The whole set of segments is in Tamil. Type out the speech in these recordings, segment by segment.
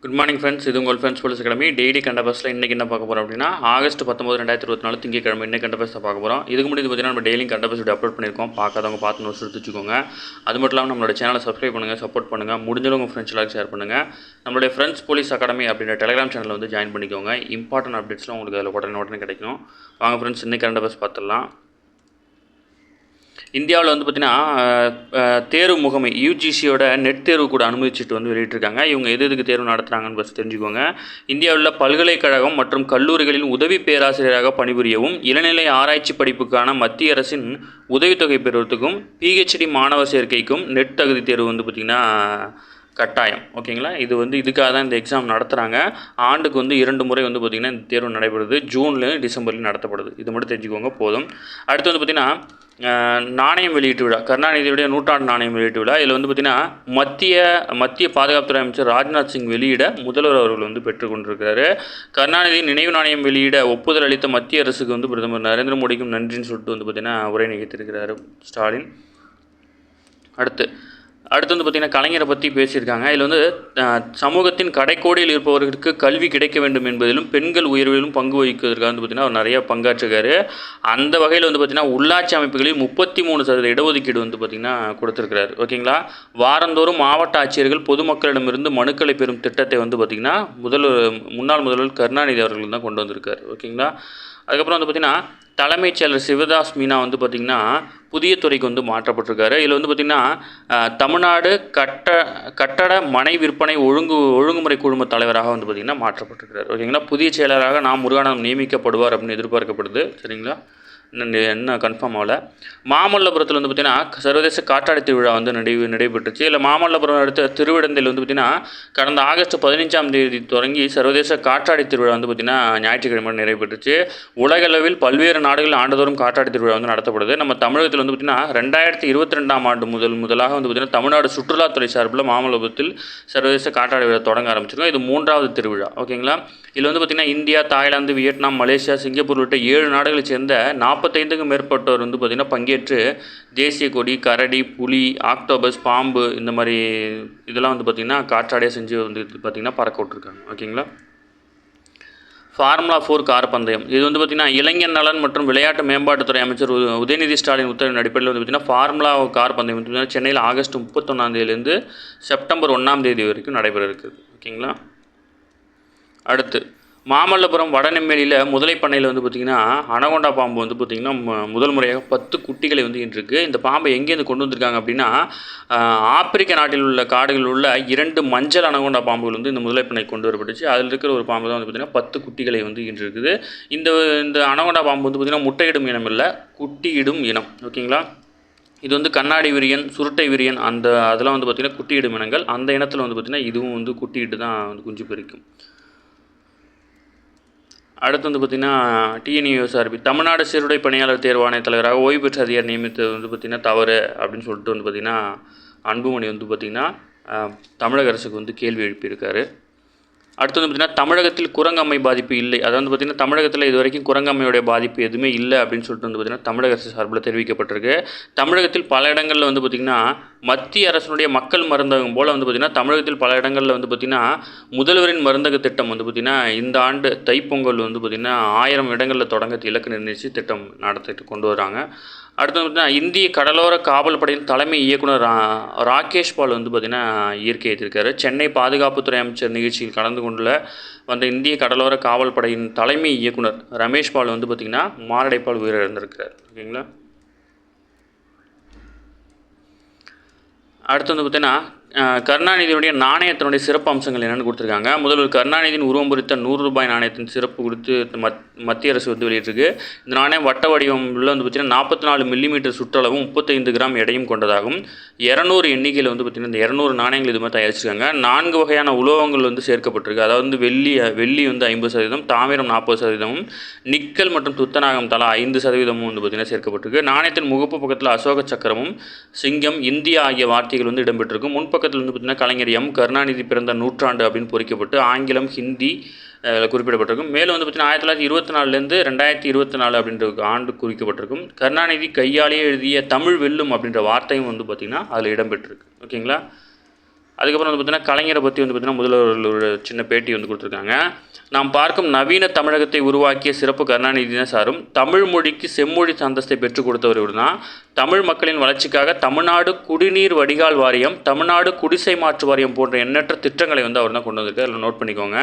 Good morning friends. இது உங்கள் ஃப்ரெண்ட்ஸ் போலீஸ் அகாடமி டெய்லி கண்ட பஸ்ஸில் இன்றைக்கி என்ன பார்க்க போகிறோம் அப்படின்னா ஆகஸ்ட் 19, 2024 திங்கட்கிழமை இன்னைக்கு கண்ட பஸ்ஸை பார்க்க போகிறோம். இதுக்கு முன்னாடி பார்த்தீங்கன்னா நம்ம டெய்லியும் கண்ட பஸ் அப்லோட் பண்ணியிருக்கோம். பார்க்காதவங்க பார்த்து நோட்ஸ் எடுத்து வச்சுக்கோங்க. அது மட்டும் இல்லாமல் நம்மளோட சேனலை சப்ஸ்கிரைப் பண்ணுங்கள், சப்போர்ட் பண்ணுங்கள், முடிஞ்சளவு உங்கள் ஃப்ரெண்ட்ஸ் எல்லாரும் ஷேர் பண்ணுங்கள். நம்மளுடைய ஃப்ரெண்ட்ஸ் போலீஸ் அகாடமி அப்படின்ற டெலிகிராம் சேனலில் வந்து ஜாயின் பண்ணிக்கோங்க. இம்பார்ட்டன்ட் அப்டேட்ஸ்லாம் உங்களுக்கு அதில் உடனே கிடைக்கும். வாங்க ஃப்ரெண்ட்ஸ், இன்றைக்கி கண்ட பஸ் பார்த்துடலாம். இந்தியாவில் வந்து பார்த்திங்கன்னா தேர்வு முகமை யூஜிசியோட நெட் தேர்வு கூட அனுமதிச்சுட்டு வந்து வெளியிட்டிருக்காங்க. இவங்க எதுக்கு தேர்வு நடத்துகிறாங்கன்னு ஃபஸ்ட் தெரிஞ்சுக்கோங்க. இந்தியாவில் பல்கலைக்கழகம் மற்றும் கல்லூரிகளில் உதவி பேராசிரியராக பணிபுரியவும், இளநிலை ஆராய்ச்சி படிப்புக்கான மத்திய அரசின் உதவித்தொகை பெறுவதற்கும், பிஹெச்டி மாணவர் சேர்க்கைக்கும் நெட் தகுதி தேர்வு வந்து பார்த்திங்கன்னா கட்டாயம். ஓகேங்களா, இது வந்து இதுக்காக தான் இந்த எக்ஸாம் நடத்துகிறாங்க. ஆண்டுக்கு வந்து 2 முறை வந்து பார்த்திங்கன்னா இந்த தேர்வு நடைபெறுது. ஜூன்லேயும் டிசம்பர்லையும் நடத்தப்படுது. இது மட்டும் தெரிஞ்சுக்கோங்க போதும். அடுத்து வந்து பார்த்திங்கன்னா நாணயம் வெளியீட்டு விழா, கருணாநிதியுடைய 100ஆண்டு நாணயம் வெளியீட்டு விழா. இதில் வந்து பார்த்திங்கன்னா மத்திய பாதுகாப்புத்துறை அமைச்சர் ராஜ்நாத் சிங் வெளியிட முதல்வர் அவர்கள் வந்து பெற்றுக்கொண்டிருக்கிறாரு. கருணாநிதி நினைவு நாணயம் வெளியிட ஒப்புதல் அளித்த மத்திய அரசுக்கு வந்து பிரதமர் நரேந்திர மோடிக்கும் நன்றின்னு சொல்லிட்டு வந்து பார்த்திங்கன்னா உரை நிகழ்த்தியிருக்கிறாரு ஸ்டாலின். அடுத்து வந்து பார்த்திங்கன்னா கலைஞரை பற்றி பேசியிருக்காங்க. இதில் வந்து சமூகத்தின் கடைக்கோடியில் இருப்பவர்களுக்கு கல்வி கிடைக்க வேண்டும் என்பதிலும் பெண்கள் உயர்விலும் பங்கு வகிப்பதற்காக வந்து பார்த்திங்கன்னா அவர் நிறையா பங்காற்றுக்காரு. அந்த வகையில் வந்து பார்த்திங்கன்னா உள்ளாட்சி அமைப்புகளில் 33% இடஒதுக்கீடு வந்து பார்த்திங்கன்னா கொடுத்துருக்கிறாரு. ஓகேங்களா, வாரந்தோறும் மாவட்ட ஆட்சியர்கள் பொதுமக்களிடமிருந்து மனுக்களை பெறும் திட்டத்தை வந்து பார்த்திங்கன்னா முன்னாள் முதல்வர் கருணாநிதி அவர்கள் தான் கொண்டு வந்திருக்காரு. ஓகேங்களா, அதுக்கப்புறம் வந்து பார்த்திங்கன்னா தலைமைச் செயலர் சிவதாஸ் மீனா வந்து பார்த்திங்கன்னா புதிய துறைக்கு வந்து மாற்றப்பட்டிருக்காரு. இதில் வந்து பார்த்திங்கன்னா தமிழ்நாடு கட்டட மனை விற்பனை ஒழுங்குமுறை குழும தலைவராக வந்து பார்த்திங்கன்னா மாற்றப்பட்டிருக்கிறார். ஓகேங்களா, புதிய செயலராக முருகானந்தம் நியமிக்கப்படுவார் அப்படின்னு எதிர்பார்க்கப்படுது. சரிங்களா, என்ன கன்ஃபார்ம் ஆகலை. மாமல்லபுரத்தில் வந்து பார்த்திங்கன்னா சர்வதேச காற்றாடி திருவிழா வந்து நடைபெற்றுச்சு. இல்லை மாமல்லபுரம் அடுத்த திருவிடந்தையில் வந்து பார்த்திங்கன்னா கடந்த ஆகஸ்ட் 15ஆம் தேதி தொடங்கி சர்வதேச காற்றாடி திருவிழா வந்து பார்த்திங்கன்னா ஞாயிற்றுக்கிழமை நிறைவேற்றுச்சு. உலகளவில் பல்வேறு நாடுகளில் ஆண்டுதோறும் காற்றாடி திருவிழா வந்து நடத்தப்படுது. நம்ம தமிழகத்தில் வந்து பார்த்திங்கன்னா 2022ஆம் ஆண்டு முதலாக வந்து பார்த்திங்கன்னா தமிழ்நாடு சுற்றுலாத்துறை சார்பில் மாமல்லபுரத்தில் சர்வதேச காற்றாடி விழா தொடங்க ஆரம்பிச்சிருக்கோம். இது 3வது திருவிழா. ஓகேங்களா, இதில் வந்து பார்த்திங்கன்னா India, Thailand, Vietnam, Malaysia, Singapore உள்ளிட்ட 7 நாடுகளை சேர்ந்த 45க்கும் மேற்பட்டோர் வந்து பார்த்திங்கன்னா பங்கேற்று தேசிய கொடி, கரடி, புலி, ஆக்டோபஸ், பாம்பு இந்த மாதிரி இதெல்லாம் வந்து பார்த்திங்கன்னா காற்றாடியாக செஞ்சு வந்து பார்த்திங்கன்னா பறக்க விட்ருக்காங்க. ஓகேங்களா, ஃபார்முலா 4 கார் பந்தயம் இது வந்து பார்த்திங்கன்னா இளைஞர் நலன் மற்றும் விளையாட்டு மேம்பாட்டுத்துறை அமைச்சர் உதயநிதி ஸ்டாலின் உத்தரவின் அடிப்படையில் வந்து பார்த்திங்கன்னா ஃபார்முலா கார் பந்தயம் வந்து பார்த்திங்கன்னா சென்னையில் ஆகஸ்ட் 31ஆம் தேதியிலேருந்து செப்டம்பர் 1ஆம் தேதி வரைக்கும் நடைபெற இருக்குது. ஓகேங்களா, அடுத்து மாமல்லபுரம் வடநெம்மேலியில் முதலை பண்ணையில் வந்து பார்த்திங்கன்னா அனகொண்டா பாம்பு வந்து பார்த்திங்கன்னா முதல் முறையாக 10 குட்டிகளை வந்து ஈன்றிருக்கு. இந்த பாம்பை எங்கேருந்து கொண்டு வந்திருக்காங்க அப்படின்னா ஆப்பிரிக்க நாட்டில் உள்ள காடுகளில் உள்ள 2 மஞ்சள் அனகொண்டா பாம்புகள் வந்து இந்த முதலை பண்ணை கொண்டு வரப்பட்டுச்சு. அதில் இருக்கிற ஒரு பாம்பு தான் வந்து பார்த்திங்கன்னா 10 குட்டிகளை வந்து ஈன்றிருக்குது. இந்த அனகொண்டா பாம்பு வந்து பார்த்திங்கன்னா முட்டையிடும் இனம் இல்லை, குட்டியிடும் இனம். ஓகேங்களா, இது வந்து கண்ணாடி விரியன், சுருட்டை விரியன் அதெல்லாம் வந்து பார்த்திங்கன்னா குட்டியிடும் இனங்கள். அந்த இனத்தில் வந்து பார்த்திங்கன்னா இதுவும் வந்து குட்டியிட்டு தான் வந்து குஞ்சு பொரிக்கும். அடுத்து வந்து பார்த்திங்கன்னா டிஎன்யூஎஸ்ஆர்பி தமிழ்நாடு சீருடை பணியாளர் தேர்வாணைய தலைவராக ஓய்வு பெற்ற அதிகாரி நியமித்தது வந்து பார்த்திங்கன்னா தவறு அப்படின்னு சொல்லிட்டு வந்து பார்த்திங்கன்னா அன்புமணி வந்து பார்த்திங்கன்னா தமிழக அரசுக்கு வந்து கேள்வி எழுப்பியிருக்காரு. அடுத்து வந்து பார்த்திங்கன்னா தமிழகத்தில் குரங்கம்மை பாதிப்பு இல்லை, அதாவது வந்து பார்த்திங்கன்னா தமிழகத்தில் இது வரைக்கும் குரங்கம்மையோடைய பாதிப்பு எதுவுமே இல்லை அப்படின்னு சொல்லிட்டு வந்து பார்த்திங்கன்னா தமிழக அரசு சார்பில் தெரிவிக்கப்பட்டிருக்கு. தமிழகத்தில் பல இடங்களில் வந்து பார்த்திங்கன்னா மத்திய அரசினுடைய மக்கள் மருந்தகம் போல் வந்து பார்த்திங்கன்னா தமிழகத்தில் பல இடங்களில் வந்து பார்த்திங்கன்னா முதல்வரின் மருந்தக திட்டம் வந்து பார்த்திங்கன்னா இந்த ஆண்டு தைப்பொங்கல் வந்து பார்த்திங்கன்னா 1000 இடங்களில் தொடங்க இலக்கு நிர்ணயித்து திட்டம் நடத்திட்டு கொண்டு வராங்க. அடுத்து பார்த்திங்கன்னா இந்திய கடலோர காவல் படையின் தலைமை இயக்குனர் ராகேஷ் பால் வந்து பார்த்திங்கன்னா இயற்கை ஏற்றிருக்காரு. சென்னை பாதுகாப்புத்துறை அமைச்சர் நிகழ்ச்சியில் கலந்து கொண்டுள்ள வந்த இந்திய கடலோர காவல் படையின் தலைமை இயக்குனர் ரமேஷ் பால் வந்து பார்த்திங்கன்னா மாரடைப்பால் உயிரிழந்திருக்கிறார். ஓகேங்களா, அடுத்து வந்து பார்த்திங்கன்னா கருணாநிதியுடைய நாணயத்தினுடைய சிறப்பு அம்சங்கள் என்னென்னு கொடுத்துருக்காங்க. முதல்வர் கருணாநிதியின் உருவம் பொறித்த 100 ரூபாய் நாணயத்தின் சிறப்பு குறித்து மத்திய அரசு வந்து வெளியிட்டிருக்கு. இந்த நாணயம் வட்ட வடிவம் உள்ள வந்து பார்த்திங்கன்னா 44 மில்லிமீட்டர் சுற்றளவும் 35 கிராம் எடையும் கொண்டதாகும். 200 எண்ணிக்கையில் வந்து பார்த்திங்கன்னா இந்த 200 நாணயங்கள் இது மாதிரி தயாரிச்சிருக்காங்க. 4 வகையான உலோகங்கள் வந்து சேர்க்கப்பட்டிருக்கு. அதாவது வந்து வெள்ளி வந்து 50%, தாமிரம் 40%, நிக்கல் மற்றும் துத்தநாகம் தலா 5% வந்து பார்த்திங்கன்னா சேர்க்கப்பட்டிருக்கு. நாணயத்தின் முகப்பு பக்கத்தில் அசோக சக்கரமும் சிங்கம், இந்தியா ஆகிய வார்த்தைகள் வந்து இடம்பெற்றிருக்கும். முன்பக்கத்தில் வந்து பார்த்திங்கன்னா கலைஞர் கருணாநிதி பிறந்த நூற்றாண்டு அப்படின்னு பொறிக்கப்பட்டு ஆங்கிலம், ஹிந்தி குறிப்பிடப்பட்டிருக்கும். மேலும் வந்து பார்த்திங்கன்னா 1924லேருந்து 2024 அப்படின்ற ஆண்டு குறிக்கப்பட்டிருக்கும். கருணாநிதி கையாலேயே எழுதிய தமிழ் வெல்லும் அப்படின்ற வார்த்தையும் வந்து பார்த்திங்கன்னா அதில் இடம்பெற்றிருக்கு. ஓகேங்களா, அதுக்கப்புறம் வந்து பார்த்திங்கன்னா கலைஞரை பற்றி வந்து பார்த்திங்கன்னா முதல்வர் ஒரு சின்ன பேட்டி வந்து கொடுத்துருக்காங்க. நாம் பார்க்கும் நவீன தமிழகத்தை உருவாக்கிய சிறப்பு கருணாநிதி தான் சாரும். தமிழ் மொழிக்கு செம்மொழி அந்தஸ்தை பெற்றுக் கொடுத்தவர் இவர் தான். தமிழ் மக்களின் வளர்ச்சிக்காக தமிழ்நாடு குடிநீர் வடிகால் வாரியம், தமிழ்நாடு குடிசை மாற்று வாரியம் போன்ற எண்ணற்ற திட்டங்களை வந்து அவர் தான் கொண்டு வந்திருக்காரு. அதில் நோட் பண்ணிக்கோங்க.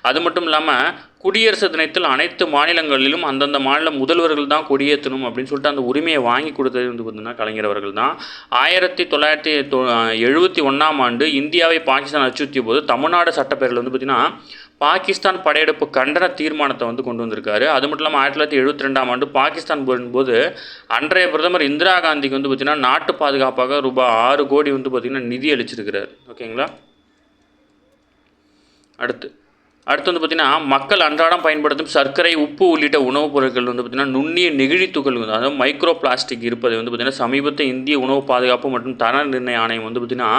அது மட்டும் இல்லாமல் குடியரசு தினத்தில் அனைத்து மாநிலங்களிலும் அந்தந்த மாநில முதல்வர்கள் தான் கொடியேற்றணும் அப்படின்னு சொல்லிட்டு அந்த உரிமையை வாங்கி கொடுத்தது வந்து பார்த்திங்கன்னா கலைஞர் அவர்கள் தான். 1971ஆம் ஆண்டு இந்தியாவை பாகிஸ்தான் அச்சுறுத்திய போது தமிழ்நாடு சட்டப்பேரவையில் வந்து பார்த்திங்கன்னா பாகிஸ்தான் படையெடுப்பு கண்டன தீர்மானத்தை வந்து கொண்டு வந்திருக்காரு. அது மட்டும் இல்லாமல் 1972ஆம் ஆண்டு பாகிஸ்தான் போது அன்றைய பிரதமர் இந்திரா காந்திக்கு வந்து பார்த்திங்கன்னா நாட்டு பாதுகாப்பாக ரூபாய் 6 கோடி வந்து பார்த்திங்கன்னா நிதி அளிச்சிருக்கிறார். ஓகேங்களா. அடுத்து வந்து பார்த்திங்கன்னா மக்கள் அன்றாடம் பயன்படுத்தும் சர்க்கரை, உப்பு உள்ளிட்ட உணவுப் பொருட்கள் வந்து பார்த்திங்கன்னா நுண்ணிய நெகிழி துகள் அதாவது மைக்ரோ பிளாஸ்டிக் இருப்பதை வந்து பார்த்திங்கன்னா சமீபத்தில் இந்திய உணவு பாதுகாப்பு மற்றும் தர நிர்ணய ஆணையம் வந்து பார்த்திங்கன்னா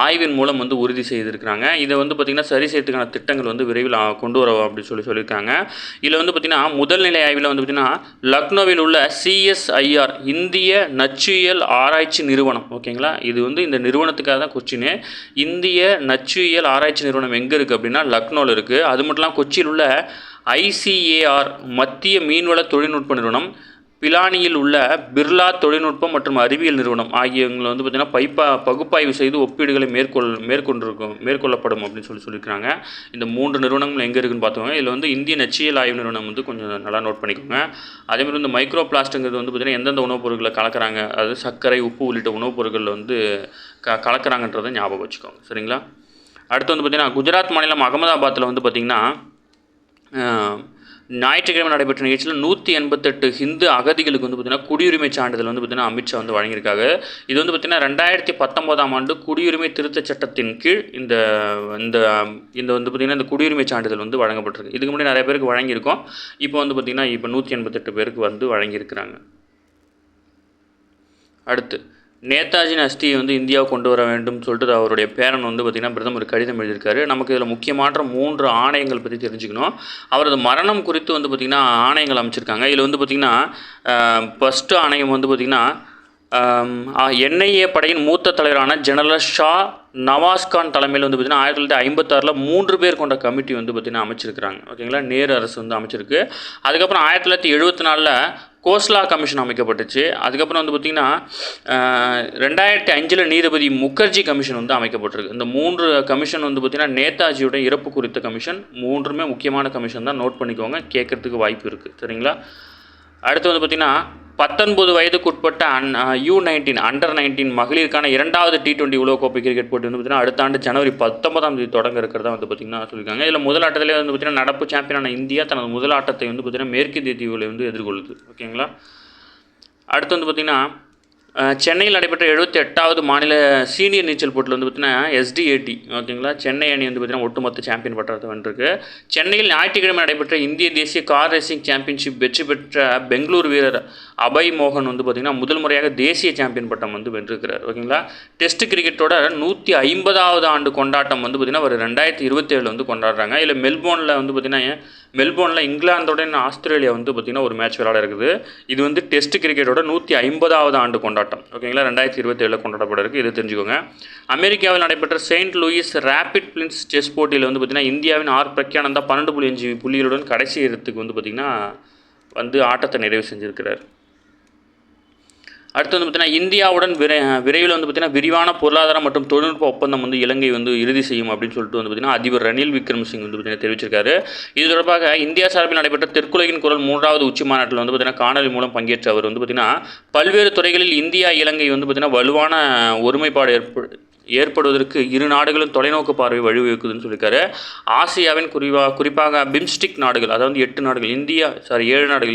ஆய்வின் மூலம் வந்து உறுதி செய்திருக்கிறாங்க. இதை வந்து பார்த்திங்கன்னா சரி செய்யறதுக்கான திட்டங்கள் வந்து விரைவில் கொண்டு வரோம் அப்படின்னு சொல்லியிருக்காங்க. இதில் வந்து பார்த்திங்கன்னா முதல்நிலை ஆய்வில் வந்து பார்த்திங்கன்னா லக்னோவில் உள்ள CSIR இந்திய நச்சுயியல் ஆராய்ச்சி நிறுவனம். ஓகேங்களா. இது வந்து இந்த நிறுவனத்துக்காக தான் கொச்சினு. இந்திய நச்சுயியல் ஆராய்ச்சி நிறுவனம் எங்கே இருக்குது அப்படின்னா லக்னோவில் இருக்குது. அது மட்டும் இல்லாமல் கொச்சியில் உள்ள ICAR மத்திய மீன்வள தொழில்நுட்ப நிறுவனம், பிலானியில் உள்ள பிர்லா தொழில்நுட்பம் மற்றும் அறிவியல் நிறுவனம் ஆகியவங்களை வந்து பார்த்திங்கன்னா பகுப்பாய்வு செய்து ஒப்பீடுகளை மேற்கொள்ளப்படும் அப்படின்னு சொல்லியிருக்கிறாங்க. இந்த 3 நிறுவனங்கள் எங்கே இருக்குன்னு பார்த்தோங்க. இதில் வந்து இந்திய நச்சியல் ஆய்வு நிறுவனம் வந்து கொஞ்சம் நல்லா நோட் பண்ணிக்கோங்க. அதேமாதிரி இந்த மைக்ரோ பிளாஸ்டிக்ங்கிறது வந்து பார்த்திங்கன்னா எந்தெந்த உணவுப் பொருட்களை கலக்கிறாங்க, அதாவது சர்க்கரை, உப்பு உள்ளிட்ட உணவுப் பொருட்களில் வந்து கலக்கிறாங்கன்றதை ஞாபகம் வச்சுக்கோங்க. சரிங்களா. அடுத்து வந்து பார்த்திங்கன்னா குஜராத் மாநிலம் அகமதாபாத்தில் வந்து பார்த்திங்கன்னா ஞாயிற்றுக்கிழமை நடைபெற்ற நிகழ்ச்சியில் 188 ஹிந்து அகதிகளுக்கு வந்து பார்த்திங்கன்னா குடியுரிமை சான்றிதழ் வந்து பார்த்திங்கன்னா அமித்ஷா வந்து வழங்கியிருக்காங்க. இது வந்து பார்த்திங்கன்னா 2019ஆம் ஆண்டு குடியுரிமை திருத்தச் சட்டத்தின் கீழ் இந்த இந்த இந்த வந்து பார்த்திங்கன்னா இந்த குடியுரிமை சான்றிதழ் வந்து வழங்கப்பட்டிருக்கு. இதுக்கு முன்னாடி நிறைய பேருக்கு வழங்கியிருக்கோம். இப்போ வந்து பார்த்திங்கன்னா இப்போ 188 பேருக்கு வந்து வழங்கியிருக்கிறாங்க. அடுத்து நேதாஜியின் அஸ்தியை வந்து இந்தியாவை கொண்டு வர வேண்டும் சொல்லிட்டு அவருடைய பேரன் வந்து பார்த்திங்கன்னா பிரதமர் கடிதம் எழுதியிருக்காரு. நமக்கு இதில் முக்கியமான 3 ஆணையங்கள் பற்றி தெரிஞ்சுக்கணும். அவரது மரணம் குறித்து வந்து பார்த்திங்கன்னா ஆணையங்கள் அமைச்சிருக்காங்க. இதில் வந்து பார்த்திங்கன்னா ஃபஸ்ட்டு ஆணையம் வந்து பார்த்திங்கன்னா NIA படையின் மூத்த தலைவரான ஜெனரல் ஷா நவாஸ்கான் தலைமையில் வந்து பார்த்திங்கன்னா 1956 3 பேர் கொண்ட கமிட்டி வந்து பார்த்திங்கன்னா அமைச்சிருக்கிறாங்க. ஓகேங்களா. நேரு அரசு வந்து அமைச்சிருக்கு. அதுக்கப்புறம் 1974 கோஸ்லா கமிஷன் அமைக்கப்பட்டுச்சு. அதுக்கப்புறம் வந்து பார்த்திங்கன்னா 2005 நீதிபதி முகர்ஜி கமிஷன் வந்து அமைக்கப்பட்டிருக்கு. இந்த 3 கமிஷன் வந்து பார்த்திங்கன்னா நேதாஜியோட இறப்பு குறித்த கமிஷன். 3மே முக்கியமான கமிஷன் தான். நோட் பண்ணிக்கோங்க, கேட்குறதுக்கு வாய்ப்பு இருக்குது. சரிங்களா. அடுத்து வந்து பார்த்திங்கன்னா 19 வயதுக்குட்பட்ட U19 அண்டர் 19 மகளிருக்கான 2வது T20 உலகக்கோப்பை கிரிக்கெட் போட்டி வந்து பார்த்திங்கன்னா அடுத்த ஆண்டு ஜனவரி 19ஆம் தேதி தொடங்க இருக்கிறதா வந்து பார்த்திங்கன்னா சொல்லியிருக்காங்க. இதில் முதல் ஆட்டத்திலே வந்து பார்த்திங்கன்னா நடப்பு சாம்பியனான இந்தியா தனது முதல் ஆட்டத்தை வந்து பார்த்திங்கன்னா மேற்கிந்திய தீவுகளை வந்து எதிர்கொள்ளுது. ஓகேங்களா. அடுத்து வந்து பார்த்திங்கன்னா சென்னையில் நடைபெற்ற 78வது மாநில சீனியர் நீச்சல் போட்டியில் வந்து பார்த்திங்கன்னா SDAT. ஓகேங்களா. சென்னை அணி வந்து பார்த்திங்கன்னா ஒட்டுமொத்த சாம்பியன் பட்டத்தை வென்றிருக்கு. சென்னையில் ஞாயிற்றுக்கிழமை நடைபெற்ற இந்திய தேசிய கார் ரேசிங் சாம்பியன்ஷிப் வெற்றி பெற்ற பெங்களூர் வீரர் அபய் மோகன் வந்து பார்த்திங்கன்னா முதல் முறையாக தேசிய சாம்பியன் பட்டம் வந்து வென்றிருக்கிறார். ஓகேங்களா. டெஸ்ட் கிரிக்கெட்டோட 150வது ஆண்டு கொண்டாட்டம் வந்து பார்த்திங்கன்னா ஒரு 2027 வந்து கொண்டாடுறாங்க. இதில் மெல்போர்னில் வந்து பார்த்திங்கன்னா இங்கிலாந்துடன் ஆஸ்திரேலியா வந்து பார்த்திங்கன்னா ஒரு மேட்ச் விளையாட இருக்குது. இது வந்து டெஸ்ட் கிரிக்கெட்டோட 150வது ஆண்டு கொண்டாட்டம். ஓகேங்களா. 2027 கொண்டாடப்பட இருக்குது. இது தெரிஞ்சுக்கோங்க. அமெரிக்காவில் நடைபெற்ற செயின்ட் லூயிஸ் ரேபிட் பிளின்ஸ் செஸ் போட்டியில் வந்து பார்த்திங்கன்னா இந்தியாவின் பிரக்யானந்தா 12.5 புள்ளிகளுடன் கடைசி இடத்துக்கு வந்து பார்த்திங்கன்னா வந்து ஆட்டத்தை நிறைவு செஞ்சுருக்கிறார். அடுத்து வந்து பார்த்திங்கன்னா இந்தியாவுடன் விரைவில் வந்து பார்த்திங்கன்னா விரிவான பொருளாதார மற்றும் தொழில்நுட்ப ஒப்பந்தம் வந்து இலங்கை வந்து இறுதி செய்யும் அப்படின்னு சொல்லிட்டு வந்து பார்த்திங்கன்னா அதிபர் ரணில் விக்ரமசிங்க வந்து பார்த்திங்கன்னா தெரிவிச்சிருக்காரு. இது தொடர்பாக இந்தியா சார்பில் நடைபெற்ற தெற்குலகின் குரல் 3வது உச்சி மாநாட்டில் வந்து பார்த்திங்கன்னா காணொலி மூலம் பங்கேற்ற அவர் வந்து பார்த்திங்கன்னா பல்வேறு துறைகளில் இந்தியா இலங்கை வந்து பார்த்திங்கன்னா வலுவான ஒருமைப்பாடு ஏற்படுவதற்கு இரு நாடுகளும் தொலைநோக்கு பார்வை வழிவகுக்குதுன்னு சொல்லியிருக்காரு. ஆசியாவின் குறிப்பாக பிம்ஸ்டிக் நாடுகள், அதாவது 7 நாடுகள்,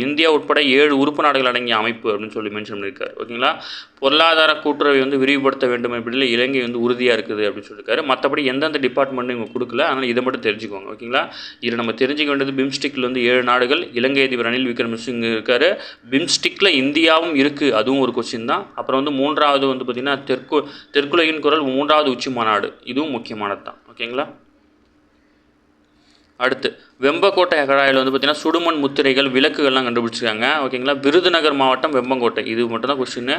இந்தியா உட்பட 7 உறுப்பு நாடுகள் அடங்கிய அமைப்பு அப்படின்னு சொல்லி மென்ஷன் பண்ணியிருக்காரு. ஓகேங்களா. பொருளாதார கூட்டுறவை வந்து விரிவுபடுத்த வேண்டும் அப்படின்னா இலங்கை வந்து உறுதியாக இருக்குது அப்படின்னு சொல்லியிருக்காரு. மற்றபடி எந்தெந்த டிபார்ட்மெண்ட்டும் இவங்க கொடுக்கல. அதனால் இதை மட்டும் தெரிஞ்சுக்கோங்க. ஓகேங்களா. இதில் நம்ம தெரிஞ்சுக்க வேண்டியது பிம்ஸ்டிக்கில் வந்து 7 நாடுகள், இலங்கை அதிபர் ரணில் விக்ரமசிங்க இருக்கார். பிம்ஸ்டிக்கில் இந்தியாவும் இருக்குது, அதுவும் ஒரு கொஸ்டின் தான். அப்புறம் வந்து 3வது வந்து பார்த்திங்கன்னா தெற்குலகின் குரல் 3வது உச்சி மாநாடு, இதுவும் முக்கியமானது தான். ஓகேங்களா. அடுத்து வெம்பக்கோட்டை அகழாயில் வந்து பார்த்திங்கன்னா சுடுமண் முத்திரைகள், விளக்குகள்லாம் கண்டுபிடிச்சிருக்காங்க. ஓகேங்களா. விருதுநகர் மாவட்டம் வெம்பங்கோட்டை, இது மட்டும் தான் கொஸ்டின்னு,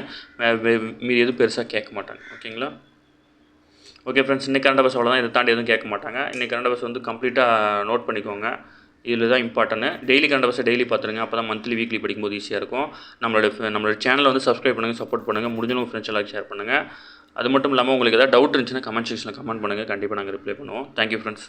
மீது எதுவும் பெருசாக கேட்க மாட்டாங்க. ஓகேங்களா. ஓகே ஃப்ரெண்ட்ஸ், இன்றைக்கி கரண்ட் அஃபேர்ஸ் அவ்வளோதான். இதை தாண்டி எதுவும் கேட்க மாட்டாங்க. இன்றைக்கி கரண்ட் அஃபேர்ஸ் வந்து கம்ப்ளீட்டாக நோட் பண்ணிக்கோங்க. இதில் தான் இம்பார்ட்டன்ட். டெய்லி கரண்ட் அஃபேர்ஸை டெய்லி பார்த்துருங்க. அப்போ தான் மந்த்லி வீக்லி படிக்கும்போது ஈஸியாக இருக்கும். நம்மளோட சேனலை வந்து சப்ஸ்கிரைப் பண்ணுங்கள், சப்போர்ட் பண்ணுங்கள். முடிஞ்ச உங்கள் ஃப்ரெண்ட்ஸ் எல்லாம் ஷேர் பண்ணுங்கள். அது மட்டும் இல்லாமல் உங்களுக்கு ஏதாவது டவுட் இருந்துச்சுன்னா கமெண்ட் செக்ஷனில் கமெண்ட் பண்ணுங்கள். கண்டிப்பாக நாங்கள் ரிப்ளை பண்ணுவோம். Thank you friends.